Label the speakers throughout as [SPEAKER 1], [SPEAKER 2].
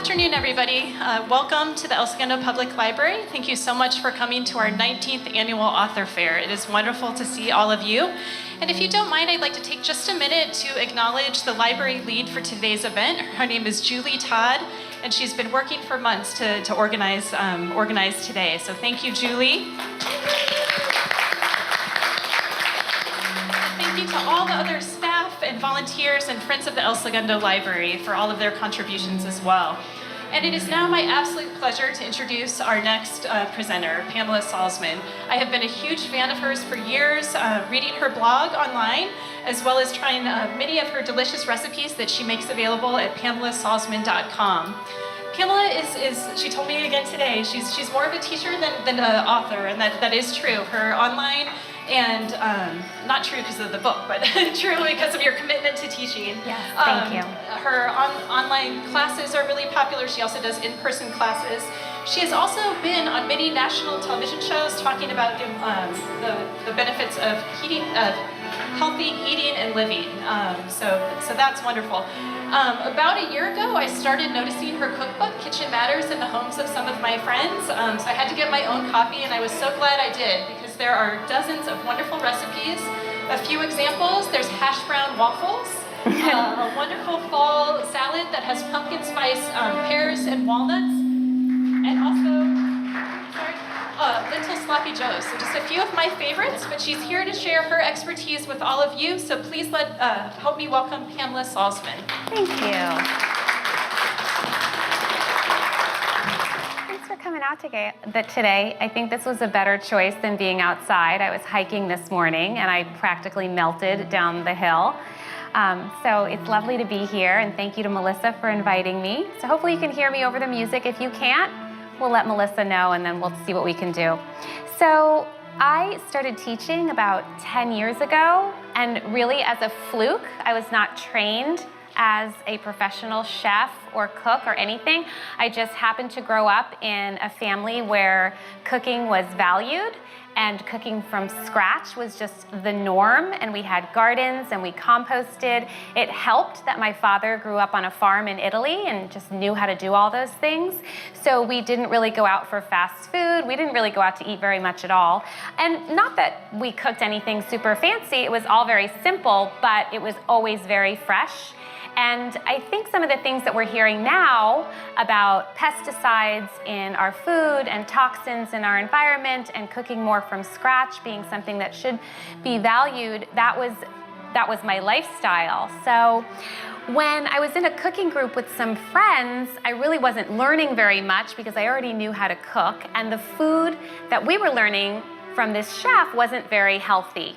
[SPEAKER 1] afternoon, everybody. Welcome to the El Segundo Public Library. Thank you so much for coming to our 19th annual author fair. It is wonderful to see all of you. And if you don't mind, I'd like to take just a minute to acknowledge the library lead for today's event. Her name is Julie Todd, and she's been working for months to organize today. So thank you, Julie. Thank you to all the other staff and volunteers and friends of the El Segundo Library for all of their contributions as well. And it is now my absolute pleasure to introduce our next presenter, Pamela Salzman. I have been a huge fan of hers for years, reading her blog online, as well as trying many of her delicious recipes that she makes available at pamelasalzman.com. Pamela is, she told me again today, she's more of a teacher than an author, and that is true. Her online, and not true because of the book, but true because of your commitment to teaching.
[SPEAKER 2] Yes, thank you.
[SPEAKER 1] Her online classes are really popular. She also does in-person classes. She has also been on many national television shows talking about the benefits of healthy eating and living. So that's wonderful. About a year ago, I started noticing her cookbook, Kitchen Matters, in the homes of some of my friends. So I had to get my own copy, and I was so glad I did, because there are dozens of wonderful recipes. A few examples: there's hash brown waffles, a wonderful fall salad that has pumpkin spice, pears, and walnuts, and also lentil sloppy joes. So just a few of my favorites, but she's here to share her expertise with all of you. So please help me welcome Pamela Salzman.
[SPEAKER 2] Thank you. Thanks for coming out today. I think this was a better choice than being outside. I was hiking this morning and I practically melted down the hill. So it's lovely to be here, and thank you to Melissa for inviting me. So hopefully you can hear me over the music. If you can't, we'll let Melissa know, and then we'll see what we can do. So I started teaching about 10 years ago, and really as a fluke. I was not trained as a professional chef or cook or anything. I just happened to grow up in a family where cooking was valued, and cooking from scratch was just the norm, and we had gardens and we composted. It helped that my father grew up on a farm in Italy and just knew how to do all those things. So we didn't really go out for fast food. We didn't really go out to eat very much at all. And not that we cooked anything super fancy, it was all very simple, but it was always very fresh. And I think some of the things that we're hearing now about pesticides in our food and toxins in our environment and cooking more from scratch being something that should be valued, that was my lifestyle. So when I was in a cooking group with some friends, I really wasn't learning very much because I already knew how to cook, and the food that we were learning from this chef wasn't very healthy.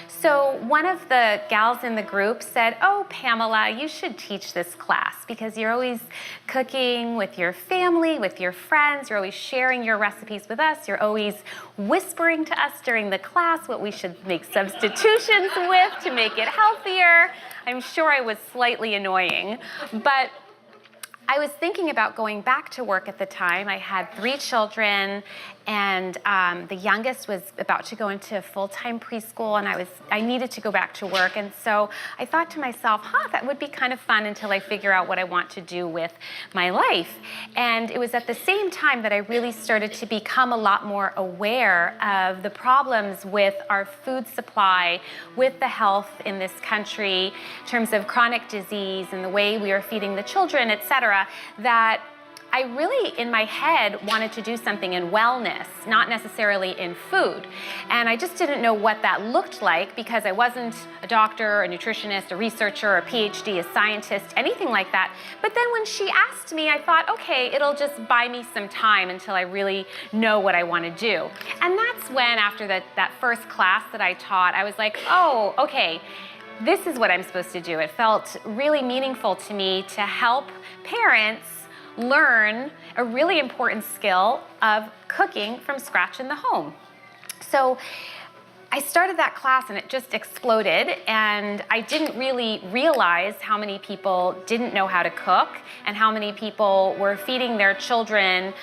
[SPEAKER 2] So one of the gals in the group said, "Oh, Pamela, you should teach this class because you're always cooking with your family, with your friends. You're always sharing your recipes with us. You're always whispering to us during the class what we should make substitutions with to make it healthier." I'm sure I was slightly annoying, but I was thinking about going back to work at the time. I had 3 children, and the youngest was about to go into full-time preschool, and I needed to go back to work. And so I thought to myself, that would be kind of fun until I figure out what I want to do with my life. And it was at the same time that I really started to become a lot more aware of the problems with our food supply, with the health in this country, in terms of chronic disease and the way we are feeding the children, etc., that I really, in my head, wanted to do something in wellness, not necessarily in food. And I just didn't know what that looked like because I wasn't a doctor, a nutritionist, a researcher, a PhD, a scientist, anything like that. But then when she asked me, I thought, okay, it'll just buy me some time until I really know what I want to do. And that's when, after that first class that I taught, I was like, oh, okay, this is what I'm supposed to do. It felt really meaningful to me to help parents learn a really important skill of cooking from scratch in the home. So I started that class and it just exploded, and I didn't really realize how many people didn't know how to cook and how many people were feeding their children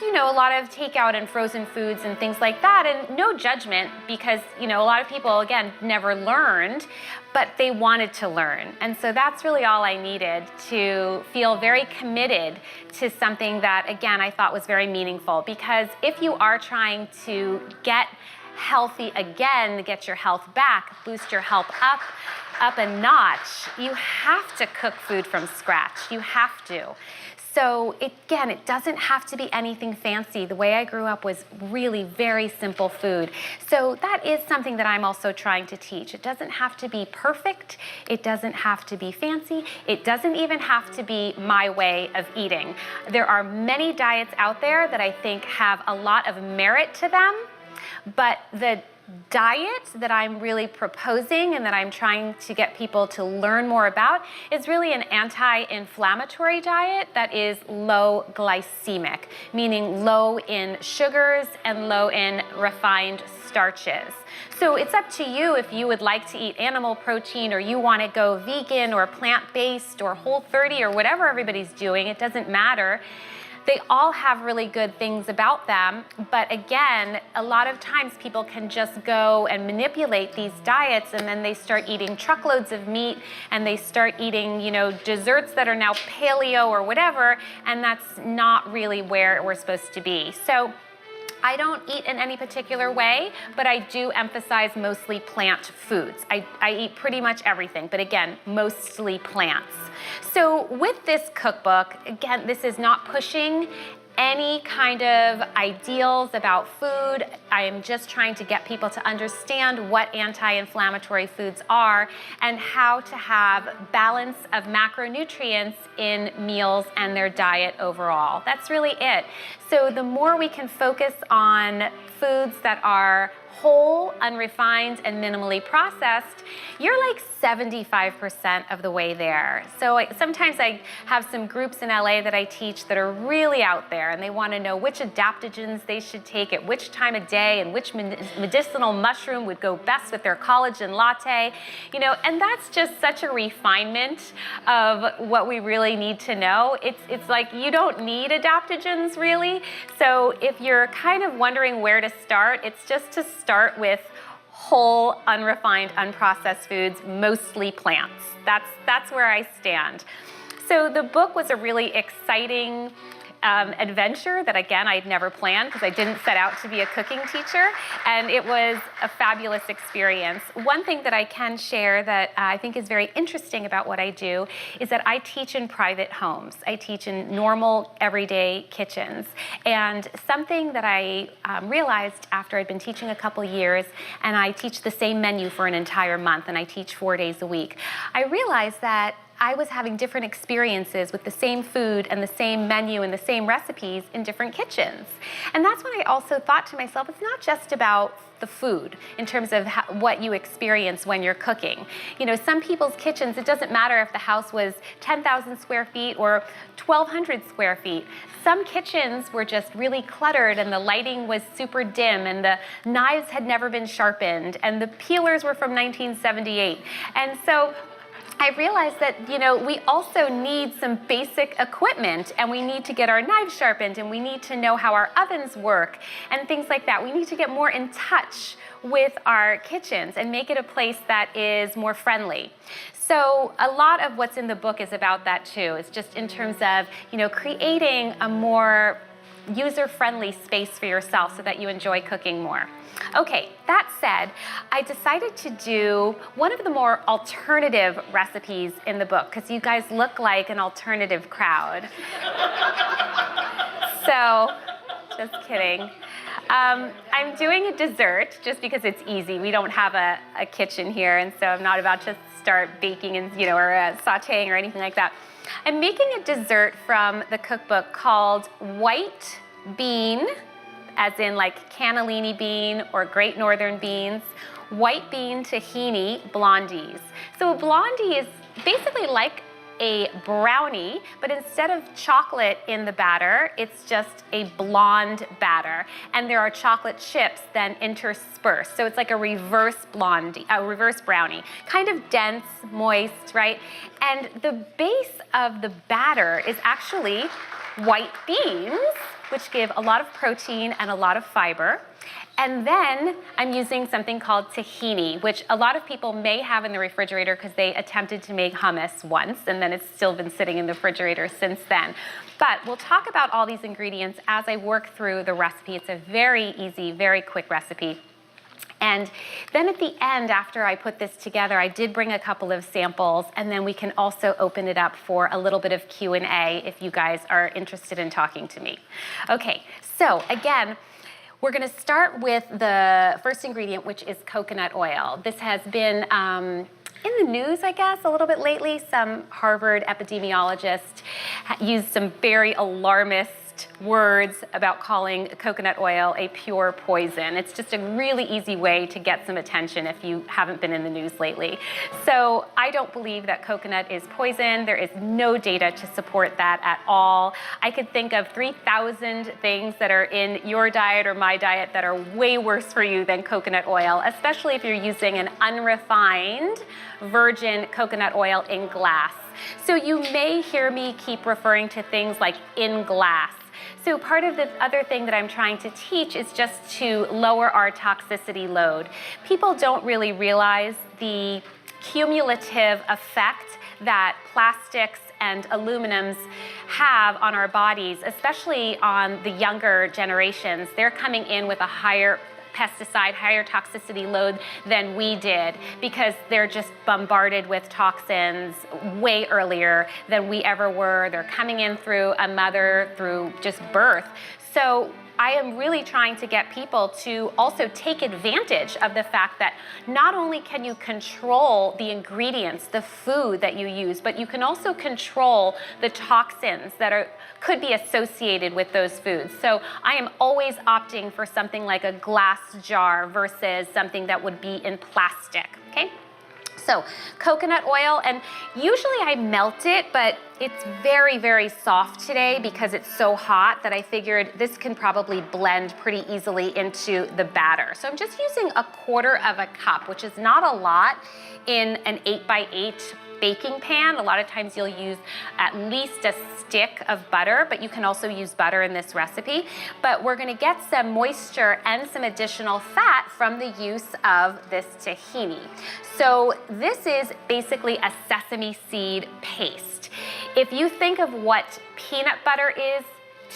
[SPEAKER 2] a lot of takeout and frozen foods and things like that, and no judgment because, a lot of people, again, never learned, but they wanted to learn. And so that's really all I needed to feel very committed to something that, again, I thought was very meaningful. Because if you are trying to get healthy again, get your health back, boost your health up a notch, you have to cook food from scratch. You have to. So it doesn't have to be anything fancy. The way I grew up was really very simple food. So that is something that I'm also trying to teach. It doesn't have to be perfect. It doesn't have to be fancy. It doesn't even have to be my way of eating. There are many diets out there that I think have a lot of merit to them, but the diet that I'm really proposing and that I'm trying to get people to learn more about is really an anti-inflammatory diet that is low glycemic, meaning low in sugars and low in refined starches. So it's up to you if you would like to eat animal protein or you want to go vegan or plant-based or Whole30 or whatever everybody's doing. It doesn't matter. They all have really good things about them, but again, a lot of times people can just go and manipulate these diets and then they start eating truckloads of meat and they start eating, desserts that are now paleo or whatever, and that's not really where we're supposed to be. So I don't eat in any particular way, but I do emphasize mostly plant foods. I eat pretty much everything, but again, mostly plants. So with this cookbook, again, this is not pushing any kind of ideals about food. I am just trying to get people to understand what anti-inflammatory foods are and how to have balance of macronutrients in meals and their diet overall. That's really it. So the more we can focus on foods that are whole, unrefined, and minimally processed, you're like 75% of the way there. So sometimes I have some groups in LA that I teach that are really out there and they want to know which adaptogens they should take at which time of day and which medicinal mushroom would go best with their collagen latte, and that's just such a refinement of what we really need to know. It's like you don't need adaptogens really. So if you're kind of wondering where to start, it's just to start with whole, unrefined, unprocessed foods, mostly plants. That's where I stand. So the book was a really exciting adventure that, again, I'd never planned because I didn't set out to be a cooking teacher, and it was a fabulous experience. One thing that I can share that I think is very interesting about what I do is that I teach in private homes. I teach in normal, everyday kitchens. And something that I realized after I'd been teaching a couple years, and I teach the same menu for an entire month, and I teach 4 days a week, I realized that I was having different experiences with the same food and the same menu and the same recipes in different kitchens. And that's when I also thought to myself, it's not just about the food in terms of what you experience when you're cooking. Some people's kitchens, it doesn't matter if the house was 10,000 square feet or 1,200 square feet. Some kitchens were just really cluttered and the lighting was super dim and the knives had never been sharpened and the peelers were from 1978. And so I realized that, we also need some basic equipment and we need to get our knives sharpened and we need to know how our ovens work and things like that. We need to get more in touch with our kitchens and make it a place that is more friendly. So a lot of what's in the book is about that too. It's just in terms of, creating a more user-friendly space for yourself so that you enjoy cooking more. Okay, that said, I decided to do one of the more alternative recipes in the book because you guys look like an alternative crowd. So, just kidding. I'm doing a dessert just because it's easy. We don't have a kitchen here, and so I'm not about to start baking and or sautéing or anything like that. I'm making a dessert from the cookbook called white bean, as in like cannellini bean or great northern beans, white bean tahini blondies. So a blondie is basically like a brownie, but instead of chocolate in the batter, it's just a blonde batter. And there are chocolate chips then interspersed. So it's like a reverse blondie, a reverse brownie, kind of dense, moist, right? And the base of the batter is actually white beans which give a lot of protein and a lot of fiber. And then I'm using something called tahini, which a lot of people may have in the refrigerator because they attempted to make hummus once, and then it's still been sitting in the refrigerator since then. But we'll talk about all these ingredients as I work through the recipe. It's a very easy, very quick recipe. And then at the end, after I put this together, I did bring a couple of samples, and then we can also open it up for a little bit of Q&A if you guys are interested in talking to me. Okay, so again, we're gonna start with the first ingredient, which is coconut oil. This has been in the news, I guess, a little bit lately. Some Harvard epidemiologist used some very alarmist words about calling coconut oil a pure poison. It's just a really easy way to get some attention if you haven't been in the news lately. So I don't believe that coconut is poison. There is no data to support that at all. I could think of 3,000 things that are in your diet or my diet that are way worse for you than coconut oil, especially if you're using an unrefined virgin coconut oil in glass. So you may hear me keep referring to things like in glass. So part of the other thing that I'm trying to teach is just to lower our toxicity load. People don't really realize the cumulative effect that plastics and aluminums have on our bodies, especially on the younger generations. They're coming in with a higher pesticide, higher toxicity load than we did because they're just bombarded with toxins way earlier than we ever were. They're coming in through a mother, through just birth. So I am really trying to get people to also take advantage of the fact that not only can you control the ingredients, the food that you use, but you can also control the toxins that could be associated with those foods. So I am always opting for something like a glass jar versus something that would be in plastic, okay? So coconut oil, and usually I melt it, but it's very, very soft today because it's so hot that I figured this can probably blend pretty easily into the batter. So I'm just using 1/4 of a cup, which is not a lot in an 8x8 baking pan. A lot of times you'll use at least a stick of butter, but you can also use butter in this recipe. But we're gonna get some moisture and some additional fat from the use of this tahini. So this is basically a sesame seed paste. If you think of what peanut butter is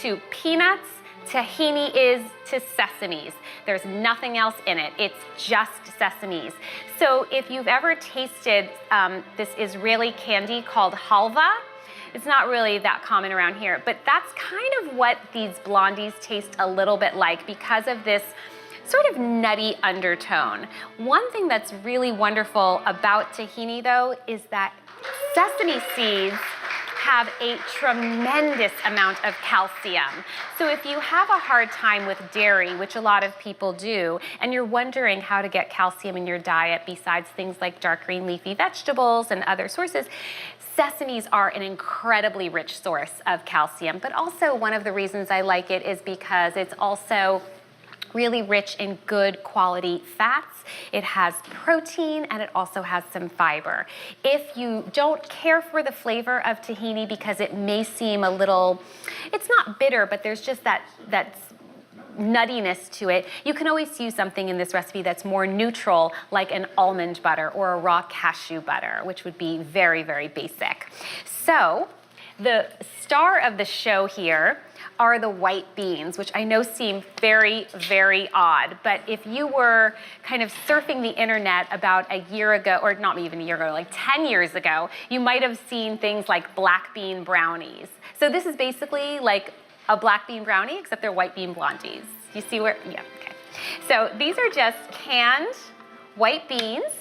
[SPEAKER 2] to peanuts, tahini is to sesames. There's nothing else in it. It's just sesames. So if you've ever tasted this Israeli candy called halva, it's not really that common around here, but that's kind of what these blondies taste a little bit like because of this sort of nutty undertone. One thing that's really wonderful about tahini though is that sesame seeds have a tremendous amount of calcium. So if you have a hard time with dairy, which a lot of people do, and you're wondering how to get calcium in your diet besides things like dark green leafy vegetables and other sources, sesames are an incredibly rich source of calcium. But also one of the reasons I like it is because it's also really rich in good quality fats. It has protein and it also has some fiber. If you don't care for the flavor of tahini because it may seem a little, it's not bitter, but there's just that nuttiness to it, you can always use something in this recipe that's more neutral, like an almond butter or a raw cashew butter, which would be very, very basic. So the star of the show here are the white beans, which I know seem very, very odd. But if you were kind of surfing the internet about a year ago, or not even a year ago, like 10 years ago, you might have seen things like black bean brownies. So this is basically like a black bean brownie, except they're white bean blondies. You see where, yeah, okay. So these are just canned white beans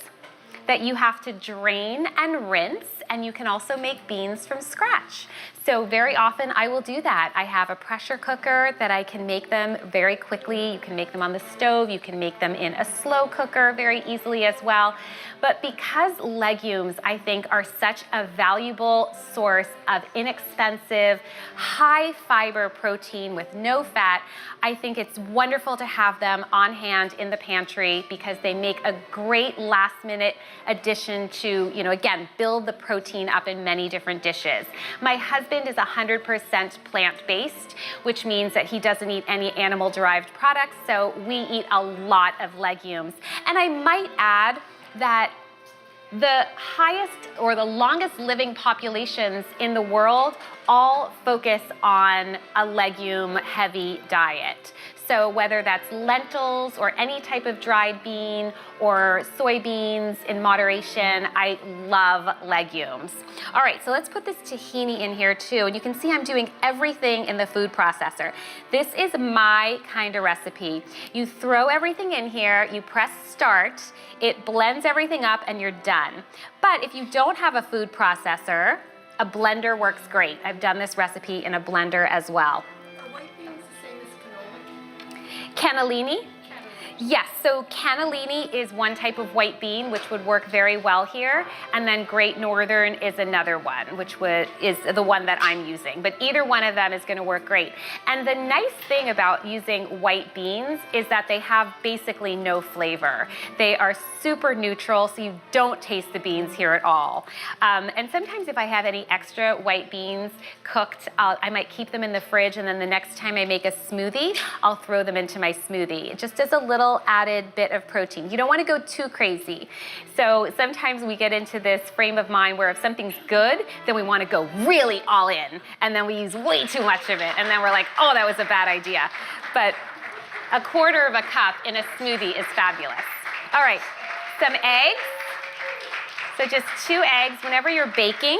[SPEAKER 2] that you have to drain and rinse, and you can also make beans from scratch. So very often I will do that. I have a pressure cooker that I can make them very quickly. You can make them on the stove. You can make them in a slow cooker very easily as well. But because legumes, I think, are such a valuable source of inexpensive, high fiber protein with no fat, I think it's wonderful to have them on hand in the pantry because they make a great last minute addition to, again, build the protein protein up in many different dishes. My husband is 100% plant-based, which means that he doesn't eat any animal-derived products, so we eat a lot of legumes. And I might add that the highest or the longest living populations in the world all focus on a legume-heavy diet. So whether that's lentils or any type of dried bean or soybeans in moderation, I love legumes. All right, so let's put this tahini in here too. And you can see I'm doing everything in the food processor. This is my kind of recipe. You throw everything in here, you press start, it blends everything up and you're done. But if you don't have a food processor, a blender works great. I've done this recipe in a blender as well.
[SPEAKER 1] Are white beans the same as cannoli?
[SPEAKER 2] Cannellini? Yes, so cannellini is one type of white bean which would work very well here, and then Great Northern is another one, which is the one that I'm using. But either one of them is going to work great. And the nice thing about using white beans is that they have basically no flavor. They are super neutral, so you don't taste the beans here at all. And sometimes if I have any extra white beans cooked, I might keep them in the fridge, and then the next time I make a smoothie, I'll throw them into my smoothie. It just does a little added bit of protein. You don't want to go too crazy. So sometimes we get into this frame of mind where if something's good, then we want to go really all in, and then we use way too much of it, and then we're like, oh, that was a bad idea. But a quarter of a cup in a smoothie is fabulous. All right, some eggs. So just 2 eggs. Whenever you're baking,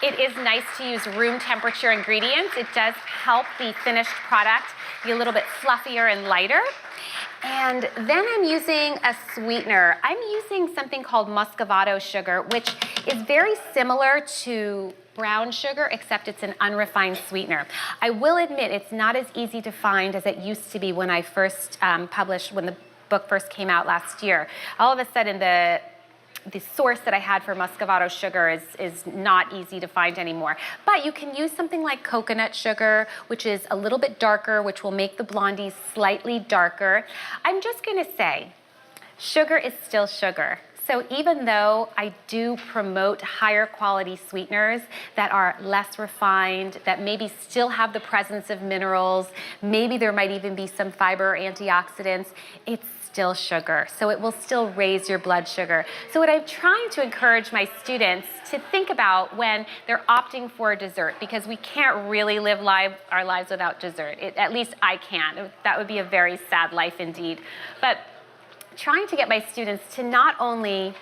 [SPEAKER 2] it is nice to use room temperature ingredients. It does help the finished product be a little bit fluffier and lighter. And then I'm using a sweetener. I'm using something called muscovado sugar, which is very similar to brown sugar, except it's an unrefined sweetener. I will admit it's not as easy to find as it used to be when I first when the book first came out last year. All of a sudden, the source that I had for muscovado sugar is not easy to find anymore. But you can use something like coconut sugar, which is a little bit darker, which will make the blondies slightly darker. I'm just gonna say, sugar is still sugar. So even though I do promote higher quality sweeteners that are less refined, that maybe still have the presence of minerals, maybe there might even be some fiber or antioxidants, it's still sugar, so it will still raise your blood sugar. So what I'm trying to encourage my students to think about when they're opting for a dessert, because we can't really live our lives without dessert. At least I can't. That would be a very sad life indeed. But trying to get my students to not only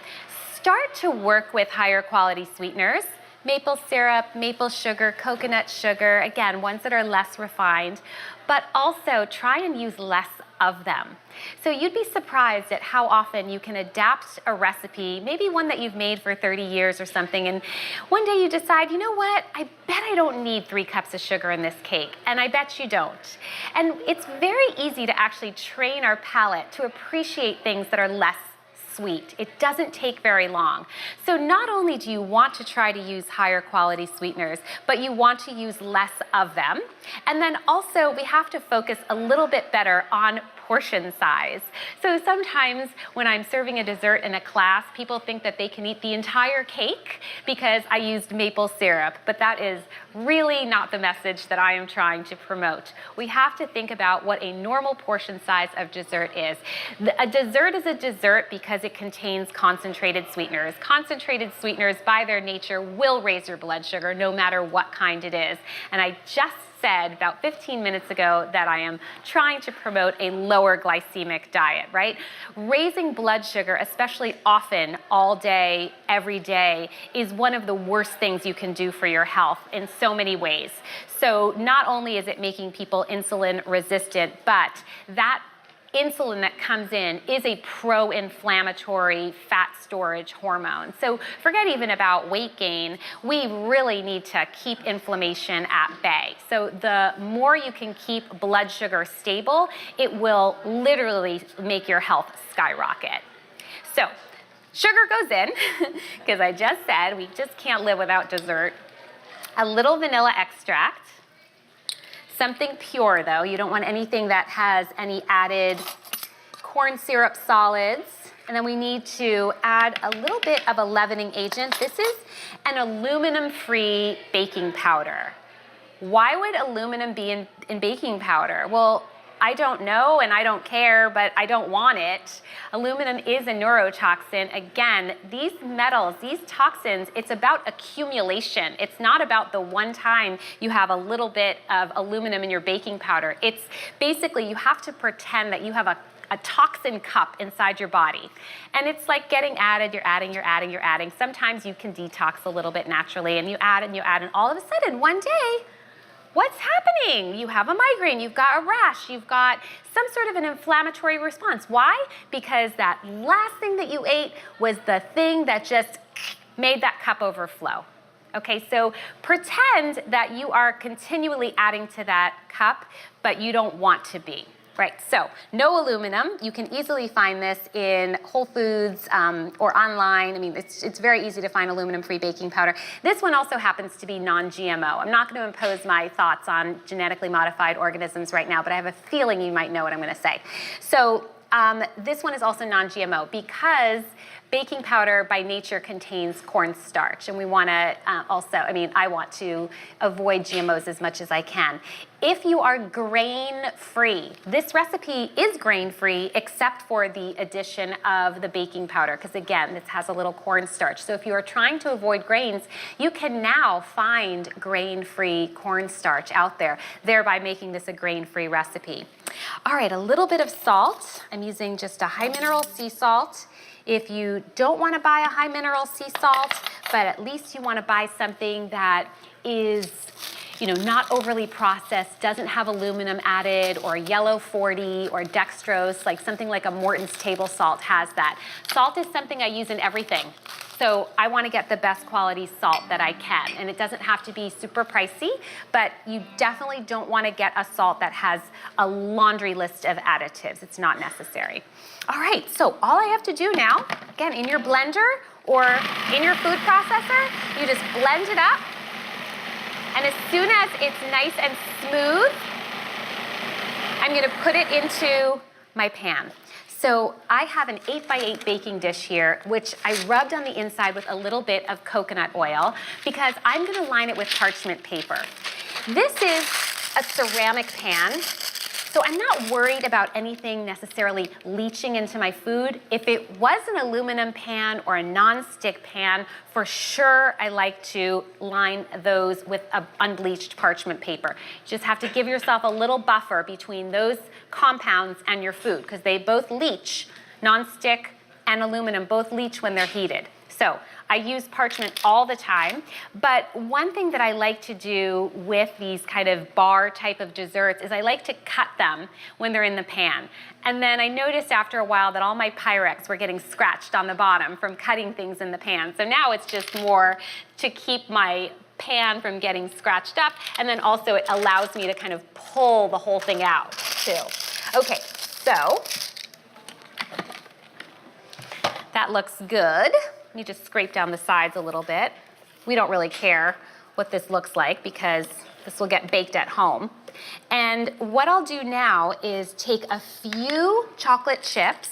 [SPEAKER 2] start to work with higher quality sweeteners, maple syrup, maple sugar, coconut sugar, again, ones that are less refined, but also try and use less of them. So you'd be surprised at how often you can adapt a recipe, maybe one that you've made for 30 years or something, and one day you decide, you know what, I bet I don't need 3 cups of sugar in this cake, and I bet you don't. And it's very easy to actually train our palate to appreciate things that are less sweet. It doesn't take very long. So not only do you want to try to use higher quality sweeteners, but you want to use less of them. And then also we have to focus a little bit better on portion size. So sometimes when I'm serving a dessert in a class, people think that they can eat the entire cake because I used maple syrup, but that is really not the message that I am trying to promote. We have to think about what a normal portion size of dessert is. A dessert is a dessert because it contains concentrated sweeteners. Concentrated sweeteners, by their nature, will raise your blood sugar no matter what kind it is. And I just said about 15 minutes ago that I am trying to promote a lower glycemic diet, right? Raising blood sugar, especially often, all day, every day, is one of the worst things you can do for your health in so many ways. So not only is it making people insulin resistant, but that insulin that comes in is a pro-inflammatory fat storage hormone. So forget even about weight gain, we really need to keep inflammation at bay. So the more you can keep blood sugar stable, it will literally make your health skyrocket. So sugar goes in, because I just said we just can't live without dessert. A little vanilla extract. Something pure though, you don't want anything that has any added corn syrup solids. And then we need to add a little bit of a leavening agent. This is an aluminum-free baking powder. Why would aluminum be in baking powder? Well, I don't know and I don't care, but I don't want it. Aluminum is a neurotoxin. Again, these metals, these toxins, it's about accumulation. It's not about the one time you have a little bit of aluminum in your baking powder. It's basically you have to pretend that you have a toxin cup inside your body. And it's like getting added, you're adding, you're adding, you're adding. Sometimes you can detox a little bit naturally and you add and you add, and all of a sudden one day, what's happening? You have a migraine, you've got a rash, you've got some sort of an inflammatory response. Why? Because that last thing that you ate was the thing that just made that cup overflow. Okay, so pretend that you are continually adding to that cup, but you don't want to be. Right, so no aluminum. You can easily find this in Whole Foods or online. I mean, it's very easy to find aluminum-free baking powder. This one also happens to be non-GMO. I'm not going to impose my thoughts on genetically modified organisms right now, but I have a feeling you might know what I'm going to say. So this one is also non-GMO because baking powder by nature contains cornstarch, and we want to I want to avoid GMOs as much as I can. If you are grain-free, this recipe is grain-free except for the addition of the baking powder, because again, this has a little cornstarch. So if you are trying to avoid grains, you can now find grain-free cornstarch out there, thereby making this a grain-free recipe. All right, a little bit of salt. I'm using just a high mineral sea salt. If you don't want to buy a high mineral sea salt, but at least you want to buy something that is, not overly processed, doesn't have aluminum added, or yellow 40, or dextrose, like something like a Morton's table salt has that. Salt is something I use in everything. So I want to get the best quality salt that I can. And it doesn't have to be super pricey, but you definitely don't want to get a salt that has a laundry list of additives. It's not necessary. All right, so all I have to do now, again, in your blender or in your food processor, you just blend it up. And as soon as it's nice and smooth, I'm going to put it into my pan. So I have an 8x8 baking dish here, which I rubbed on the inside with a little bit of coconut oil because I'm going to line it with parchment paper. This is a ceramic pan, so I'm not worried about anything necessarily leaching into my food. If it was an aluminum pan or a non-stick pan, for sure I like to line those with unbleached parchment paper. You just have to give yourself a little buffer between those compounds and your food because they both leach. Non-stick and aluminum both leach when they're heated. So I use parchment all the time, but one thing that I like to do with these kind of bar type of desserts is I like to cut them when they're in the pan. And then I noticed after a while that all my Pyrex were getting scratched on the bottom from cutting things in the pan. So now it's just more to keep my pan from getting scratched up, and then also it allows me to kind of pull the whole thing out too. Okay, so that looks good. You just scrape down the sides a little bit. We don't really care what this looks like because this will get baked at home. And what I'll do now is take a few chocolate chips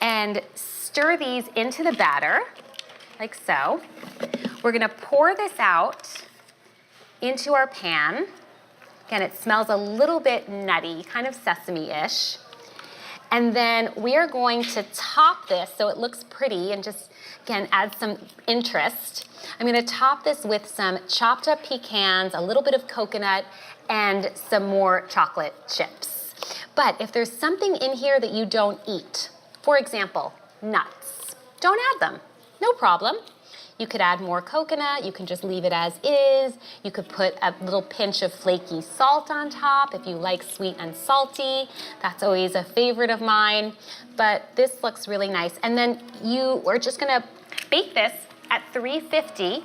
[SPEAKER 2] and stir these into the batter, like so. We're gonna pour this out into our pan. Again, it smells a little bit nutty, kind of sesame-ish. And then we are going to top this so it looks pretty and just, again, add some interest. I'm going to top this with some chopped up pecans, a little bit of coconut, and some more chocolate chips. But if there's something in here that you don't eat, for example, nuts, don't add them. No problem. You could add more coconut, you can just leave it as is. You could put a little pinch of flaky salt on top if you like sweet and salty. That's always a favorite of mine. But this looks really nice. And then you are just gonna bake this at 350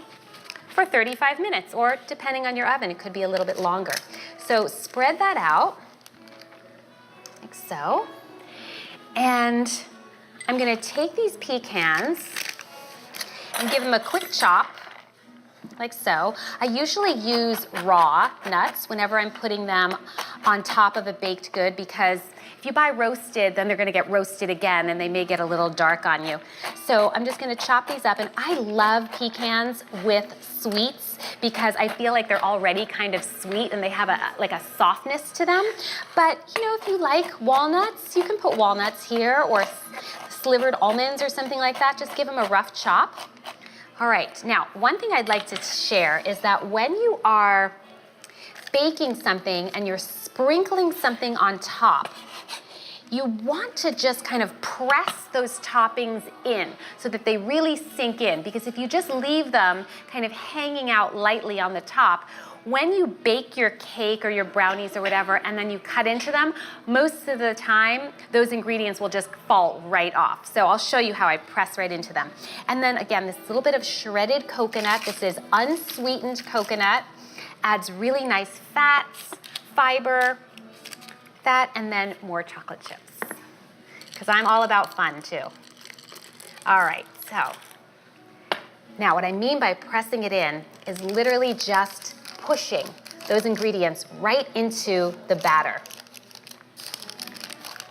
[SPEAKER 2] for 35 minutes, or depending on your oven, it could be a little bit longer. So spread that out, like so. And I'm gonna take these pecans and give them a quick chop. like so. I usually use raw nuts whenever I'm putting them on top of a baked good, because if you buy roasted, then they're gonna get roasted again and they may get a little dark on you. So I'm just gonna chop these up, and I love pecans with sweets because I feel like they're already kind of sweet and they have like a softness to them. But you know, if you like walnuts, you can put walnuts here, or slivered almonds or something like that. Just give them a rough chop. All right, now one thing I'd like to share is that when you are baking something and you're sprinkling something on top, you want to just kind of press those toppings in so that they really sink in, because if you just leave them kind of hanging out lightly on the top, when you bake your cake or your brownies or whatever, and then you cut into them, most of the time, those ingredients will just fall right off. So I'll show you how I press right into them. And then again, this little bit of shredded coconut. This is unsweetened coconut. Adds really nice fats, fiber, that, and then more chocolate chips, because I'm all about fun too. All right, so now what I mean by pressing it in is literally just pushing those ingredients right into the batter.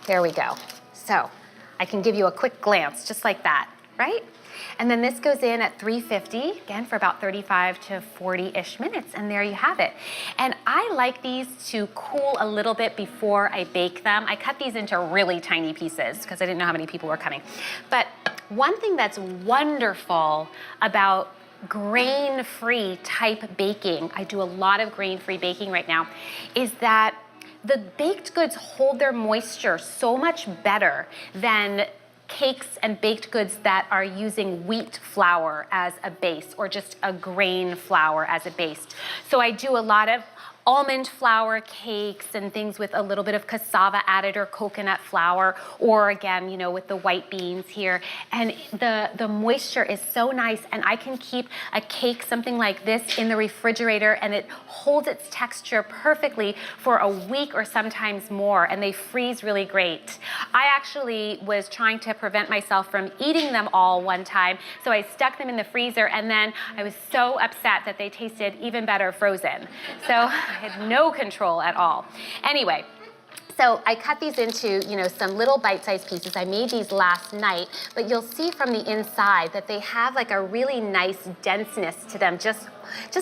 [SPEAKER 2] There we go. So I can give you a quick glance, just like that, right? And then this goes in at 350, again, for about 35 to 40-ish minutes, and there you have it. And I like these to cool a little bit before I bake them. I cut these into really tiny pieces because I didn't know how many people were coming. But one thing that's wonderful about grain-free type baking, I do a lot of grain-free baking right now, is that the baked goods hold their moisture so much better than cakes and baked goods that are using wheat flour as a base, or just a grain flour as a base. So I do a lot of almond flour cakes and things with a little bit of cassava added, or coconut flour, or again, you know, with the white beans here. And the moisture is so nice, and I can keep a cake, something like this, in the refrigerator, and it holds its texture perfectly for a week or sometimes more, and they freeze really great. I actually was trying to prevent myself from eating them all one time, so I stuck them in the freezer, and then I was so upset that they tasted even better frozen. So I had no control at all. Anyway, so I cut these into, you know, some little bite-sized pieces. I made these last night, but you'll see from the inside that they have like a really nice denseness to them, just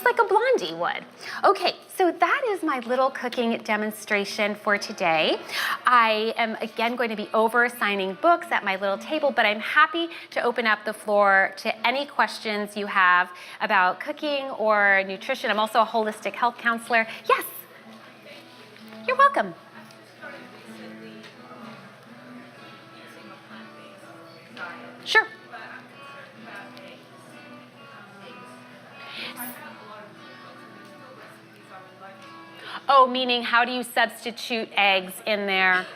[SPEAKER 2] like a blondie would. Okay, so that is my little cooking demonstration for today. I am again going to be over signing books at my little table, but I'm happy to open up the floor to any questions you have about cooking or nutrition. I'm also a holistic health counselor. Yes, you're welcome. Sure. Oh, meaning how do you substitute eggs in there?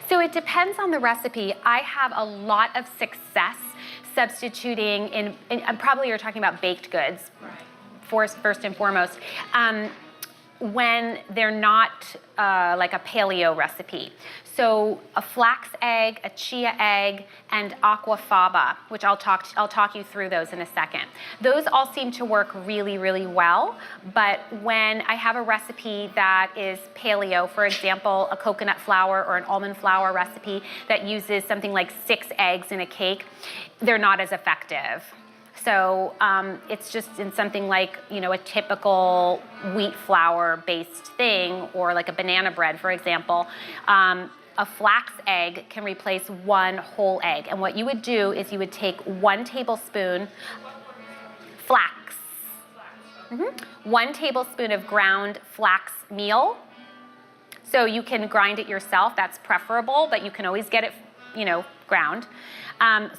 [SPEAKER 2] So it depends on the recipe. I have a lot of success substituting in probably you're talking about baked goods, first and foremost, when they're not like a paleo recipe. So a flax egg, a chia egg, and aquafaba, which I'll talk you through those in a second. Those all seem to work really, really well, but when I have a recipe that is paleo, for example, a coconut flour or an almond flour recipe that uses something like 6 eggs in a cake, they're not as effective. So it's just in something like, you know, a typical wheat flour based thing, or like a banana bread, for example. A flax egg can replace 1 whole egg. And what you would do is you would take 1 tablespoon flax, 1 tablespoon of ground flax meal. So you can grind it yourself, that's preferable, but you can always get it, you know, ground.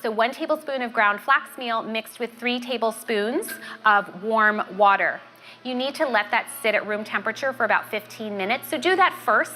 [SPEAKER 2] So 1 tablespoon of ground flax meal mixed with 3 tablespoons of warm water. You need to let that sit at room temperature for about 15 minutes. So do that first,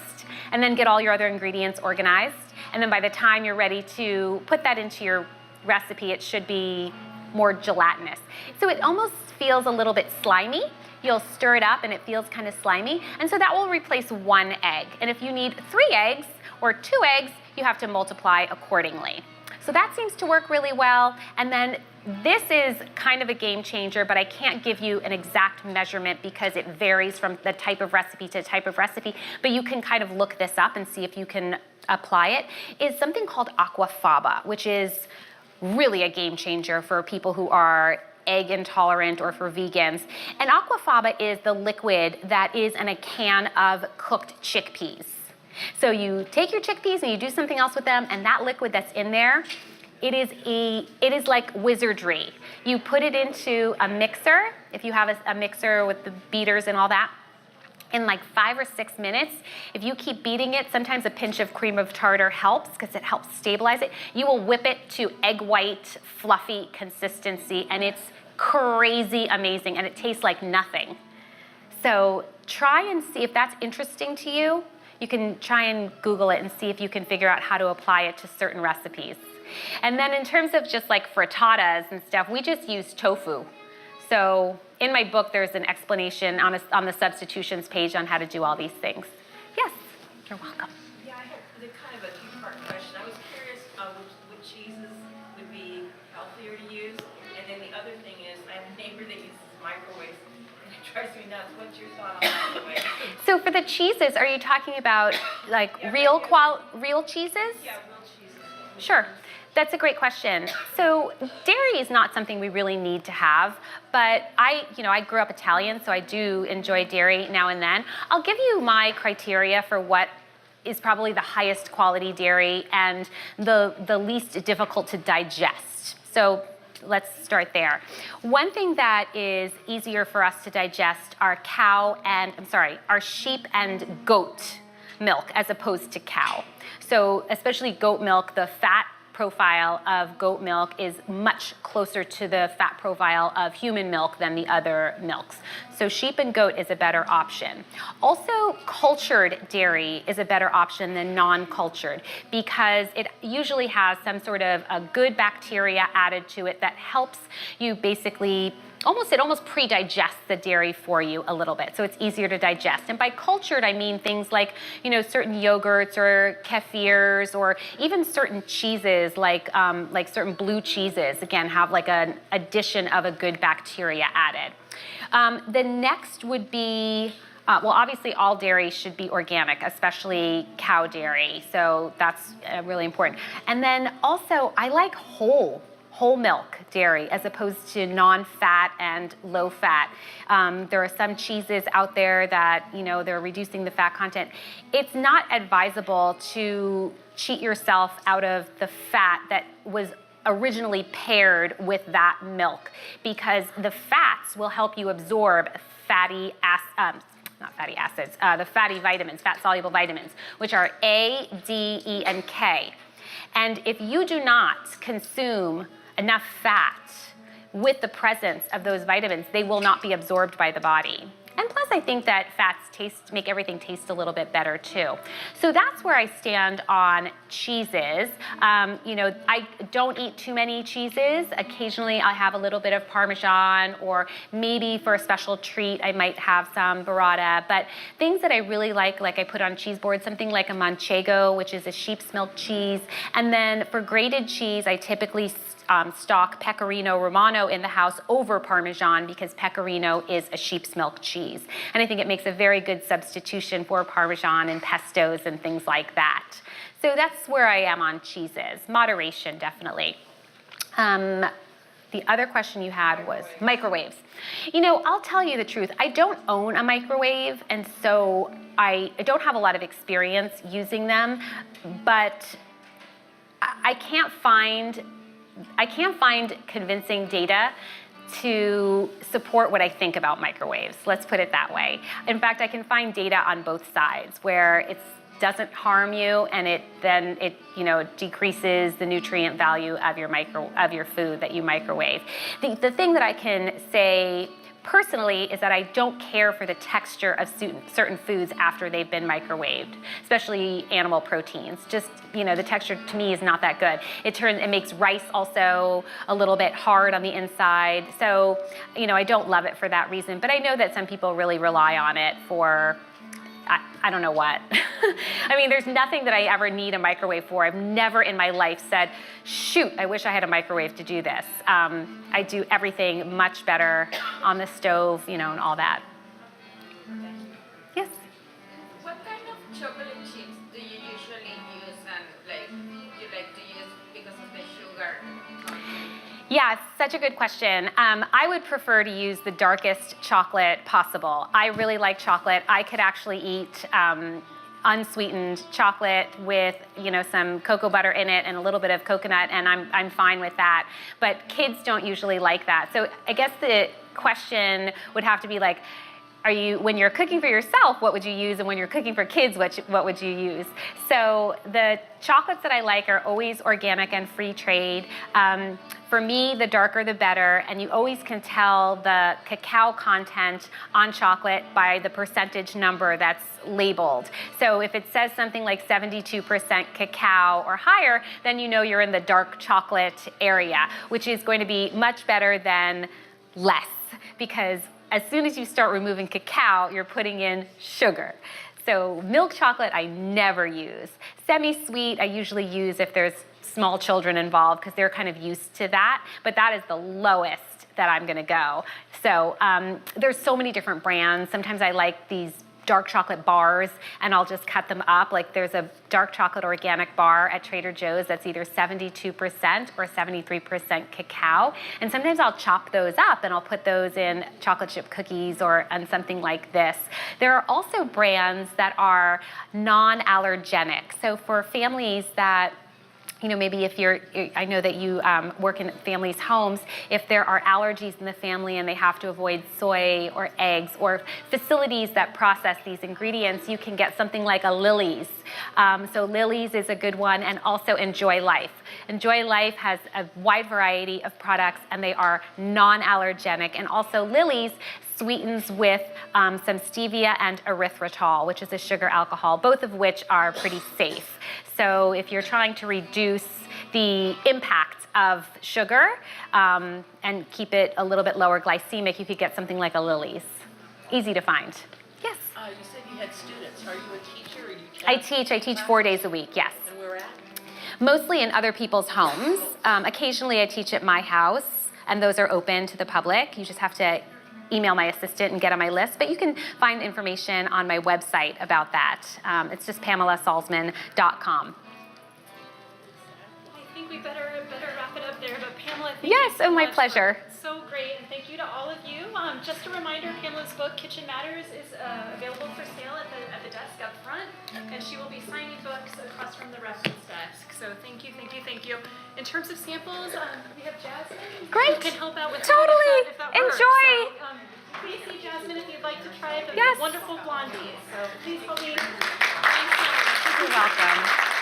[SPEAKER 2] and then get all your other ingredients organized. And then by the time you're ready to put that into your recipe, it should be more gelatinous. So it almost feels a little bit slimy. You'll stir it up and it feels kind of slimy. And so that will replace 1 egg. And if you need 3 eggs or 2 eggs, you have to multiply accordingly. So that seems to work really well. And then this is kind of a game changer, but I can't give you an exact measurement because it varies from the type of recipe to type of recipe, but you can kind of look this up and see if you can apply it, is something called aquafaba, which is really a game changer for people who are egg intolerant or for vegans. And aquafaba is the liquid that is in a can of cooked chickpeas. So you take your chickpeas and you do something else with them, and that liquid that's in there, it is like wizardry. You put it into a mixer, if you have a mixer with the beaters and all that, in like 5 or 6 minutes. If you keep beating it, sometimes a pinch of cream of tartar helps because it helps stabilize it. You will whip it to egg white, fluffy consistency, and it's crazy amazing, and it tastes like nothing. So try and see if that's interesting to you. You can try and Google it and see if you can figure out how to apply it to certain recipes. And then in terms of just like frittatas and stuff, we just use tofu. So in my book, there's an explanation on the substitutions page on how to do all these things. Yes, you're welcome.
[SPEAKER 3] Yeah, I had kind of a two-part question. I was curious which cheeses would be healthier to use. And then the other thing is, I have a neighbor that uses microwaves, and it drives me nuts. What's your thought on microwaves?
[SPEAKER 2] So for the cheeses, are you talking about like real cheeses?
[SPEAKER 3] Yeah, real cheeses.
[SPEAKER 2] Sure. That's a great question. So dairy is not something we really need to have, but I grew up Italian, so I do enjoy dairy now and then. I'll give you my criteria for what is probably the highest quality dairy and the least difficult to digest. So let's start there. One thing that is easier for us to digest are sheep and goat milk as opposed to cow. So especially goat milk, the fat profile of goat milk is much closer to the fat profile of human milk than the other milks. So sheep and goat is a better option. Also, cultured dairy is a better option than non-cultured because it usually has some sort of a good bacteria added to it that helps you basically it almost pre-digests the dairy for you a little bit, so it's easier to digest. And by cultured, I mean things like, certain yogurts or kefirs, or even certain cheeses, like certain blue cheeses, again, have like an addition of a good bacteria added. The next would be, obviously all dairy should be organic, especially cow dairy, so that's really important. And then also, I like whole milk dairy as opposed to non-fat and low-fat. There are some cheeses out there that, they're reducing the fat content. It's not advisable to cheat yourself out of the fat that was originally paired with that milk because the fats will help you absorb the fatty vitamins, fat-soluble vitamins, which are A, D, E, and K. And if you do not consume enough fat with the presence of those vitamins, they will not be absorbed by the body. And plus, I think that fats make everything taste a little bit better too. So that's where I stand on cheeses. I don't eat too many cheeses. Occasionally, I'll have a little bit of Parmesan, or maybe for a special treat, I might have some burrata. But things that I really like I put on cheese board, something like a manchego, which is a sheep's milk cheese. And then for grated cheese, I typically stock Pecorino Romano in the house over Parmesan because Pecorino is a sheep's milk cheese. And I think it makes a very good substitution for Parmesan and pestos and things like that. So that's where I am on cheeses. Moderation, definitely. The other question you had was microwaves. I'll tell you the truth. I don't own a microwave, and so I don't have a lot of experience using them, but I can't find convincing data to support what I think about microwaves. Let's put it that way. In fact, I can find data on both sides where it doesn't harm you and it decreases the nutrient value of your food that you microwave. The thing that I can say personally is that I don't care for the texture of certain foods after they've been microwaved, especially animal proteins. Just, the texture to me is not that good. It makes rice also a little bit hard on the inside. So, I don't love it for that reason, but I know that some people really rely on it for I don't know what. I mean, there's nothing that I ever need a microwave for. I've never in my life said, shoot, I wish I had a microwave to do this. I do everything much better on the stove, and all that. Yes?
[SPEAKER 4] What kind of chocolate chips do you usually use and you like to use because of the sugar content?
[SPEAKER 2] Yeah, such a good question. I would prefer to use the darkest chocolate possible. I really like chocolate. I could actually eat unsweetened chocolate with some cocoa butter in it and a little bit of coconut, and I'm fine with that. But kids don't usually like that. So I guess the question would have to be like, when you're cooking for yourself, what would you use? And when you're cooking for kids, what would you use? So the chocolates that I like are always organic and free trade. For me, the darker the better, and you always can tell the cacao content on chocolate by the percentage number that's labeled. So if it says something like 72% cacao or higher, then you know you're in the dark chocolate area, which is going to be much better than less, because as soon as you start removing cacao, you're putting in sugar. So milk chocolate I never use. Semi-sweet I usually use if there's small children involved, because they're kind of used to that, but that is the lowest that I'm gonna go. So there's so many different brands. Sometimes I like these dark chocolate bars, and I'll just cut them up. Like there's a dark chocolate organic bar at Trader Joe's that's either 72% or 73% cacao. And sometimes I'll chop those up and I'll put those in chocolate chip cookies or on something like this. There are also brands that are non-allergenic. So for families that maybe if I know that you work in families' homes, if there are allergies in the family and they have to avoid soy or eggs or facilities that process these ingredients, you can get something like a Lily's. So Lily's is a good one, and also Enjoy Life. Enjoy Life has a wide variety of products, and they are non-allergenic. And also Lily's sweetens with some stevia and erythritol, which is a sugar alcohol, both of which are pretty safe. So if you're trying to reduce the impact of sugar and keep it a little bit lower glycemic, you could get something like a Lily's. Easy to find. Yes?
[SPEAKER 5] You said you had students. Are you a teacher or you
[SPEAKER 2] I teach 4 days a week, yes.
[SPEAKER 5] And where at?
[SPEAKER 2] Mostly in other people's homes. Occasionally I teach at my house, and those are open to the public. You just have to email my assistant and get on my list, but you can find information on my website about that. It's just PamelaSalzman.com.
[SPEAKER 1] I think we better wrap it up there, but Pamela, thank
[SPEAKER 2] Yes,
[SPEAKER 1] you so
[SPEAKER 2] my
[SPEAKER 1] much.
[SPEAKER 2] pleasure.
[SPEAKER 1] So great, and thank you to all of you. Just a reminder, Pamela's book, Kitchen Matters, is available for sale at the desk up front, and she will be signing books across from the reference desk. So thank you, thank you, thank you. In terms of samples, we have Jasmine.
[SPEAKER 2] Great.
[SPEAKER 1] Who can help out with
[SPEAKER 2] Totally.
[SPEAKER 1] if that works.
[SPEAKER 2] Enjoy.
[SPEAKER 1] So, please see Jasmine if you'd like to try the
[SPEAKER 2] Yes.
[SPEAKER 1] wonderful blondies. So please help me. Thanks so much.
[SPEAKER 2] You're welcome.